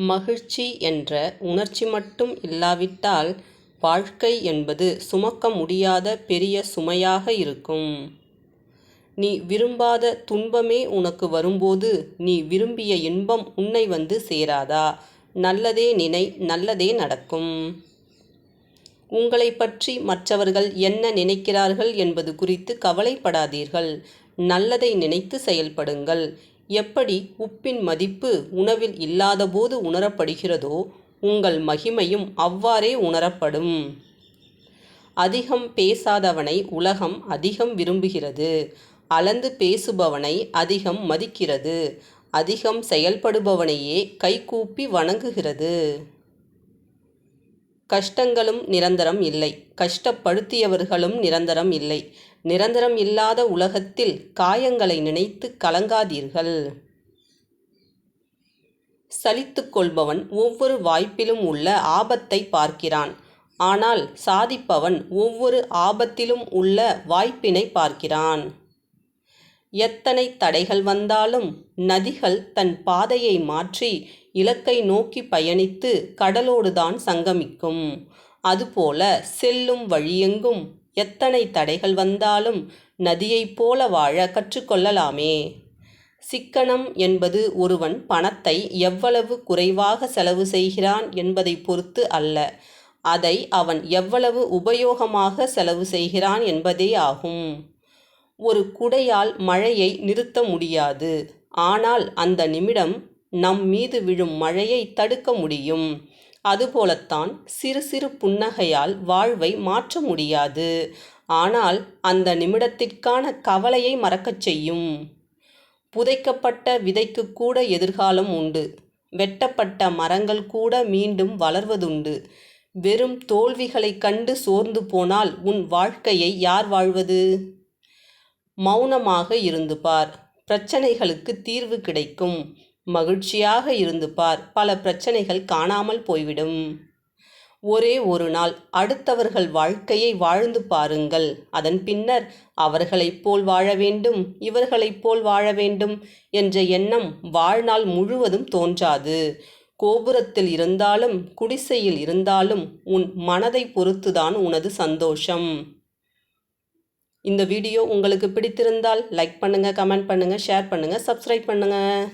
மகிழ்ச்சி என்ற உணர்ச்சி மட்டும் இல்லாவிட்டால் வாழ்க்கை என்பது சுமக்க முடியாத பெரிய சுமையாக இருக்கும். நீ விரும்பாத துன்பமே உனக்கு வரும்போது நீ விரும்பிய இன்பம் உன்னை வந்து சேராதா? நல்லதே நினை, நல்லதே நடக்கும். உங்களை பற்றி மற்றவர்கள் என்ன நினைக்கிறார்கள் என்பது குறித்து கவலைப்படாதீர்கள். நல்லதை நினைத்து செயல்படுங்கள். எப்படி உப்பின் மதிப்பு உணவில் இல்லாதபோது உணரப்படுகிறதோ உங்கள் மகிமையும் அவ்வாறே உணரப்படும். அதிகம் பேசாதவனை உலகம் அதிகம் விரும்புகிறது. அளந்து பேசுபவனை அதிகம் மதிக்கிறது. அதிகம் செயல்படுபவனையே கைகூப்பி வணங்குகிறது. கஷ்டங்களும் நிரந்தரம் இல்லை, கஷ்டப்படுத்தியவர்களும் நிரந்தரம் இல்லை. நிரந்தரம் இல்லாத உலகத்தில் காயங்களை நினைத்து கலங்காதீர்கள். சலித்துக் கொள்பவன் ஒவ்வொரு வாய்ப்பிலும் உள்ள ஆபத்தை பார்க்கிறான். ஆனால் சாதிப்பவன் ஒவ்வொரு ஆபத்திலும் உள்ள வாய்ப்பினை பார்க்கிறான். எத்தனை தடைகள் வந்தாலும் நதிகள் தன் பாதையை மாற்றி இலக்கை நோக்கி பயணித்து கடலோடுதான் சங்கமிக்கும். அதுபோல செல்லும் வழியெங்கும் எத்தனை தடைகள் வந்தாலும் நதியைப் போல வாழ கற்றுக்கொள்ளலாமே. சிக்கனம் என்பது ஒருவன் பணத்தை எவ்வளவு குறைவாக செலவு செய்கிறான் என்பதை பொறுத்து அல்ல, அதை அவன் எவ்வளவு உபயோகமாக செலவு செய்கிறான் என்பதே ஆகும். ஒரு குடையால் மழையை நிறுத்த முடியாது, ஆனால் அந்த நிமிடம் நம் மீது விழும் மழையை தடுக்க முடியும். அதுபோலத்தான் சிறு சிறு புன்னகையால் வாழ்வை மாற்ற முடியாது, ஆனால் அந்த நிமிடத்திற்கான கவலையை மறக்கச் செய்யும். புதைக்கப்பட்ட விதைக்கு கூட எதிர்காலம் உண்டு. வெட்டப்பட்ட மரங்கள் கூட மீண்டும் வளர்வதுண்டு. வெறும் தோல்விகளைக் கண்டு சோர்ந்து போனால் உன் வாழ்க்கையை யார் வாழ்வது? மௌனமாக இருந்து பார், பிரச்சனைகளுக்கு தீர்வு கிடைக்கும். மகிழ்ச்சியாக இருந்து பார், பல பிரச்சனைகள் காணாமல் போய்விடும். ஒரே ஒரு நாள் அடுத்தவர்கள் வாழ்க்கையை வாழ்ந்து பாருங்கள். அதன் பின்னர் அவர்களைப் போல் வாழ வேண்டும், இவர்களைப் போல் வாழ வேண்டும் என்ற எண்ணம் வாழ்நாள் முழுவதும் தோன்றாது. கோபுரத்தில் இருந்தாலும் குடிசையில் இருந்தாலும் உன் மனதை பொறுத்துதான் உனது சந்தோஷம். இந்த வீடியோ உங்களுக்கு பிடித்திருந்தால் லைக் பண்ணுங்கள், கமெண்ட் பண்ணுங்கள், ஷேர் பண்ணுங்கள், சப்ஸ்கிரைப் பண்ணுங்கள்.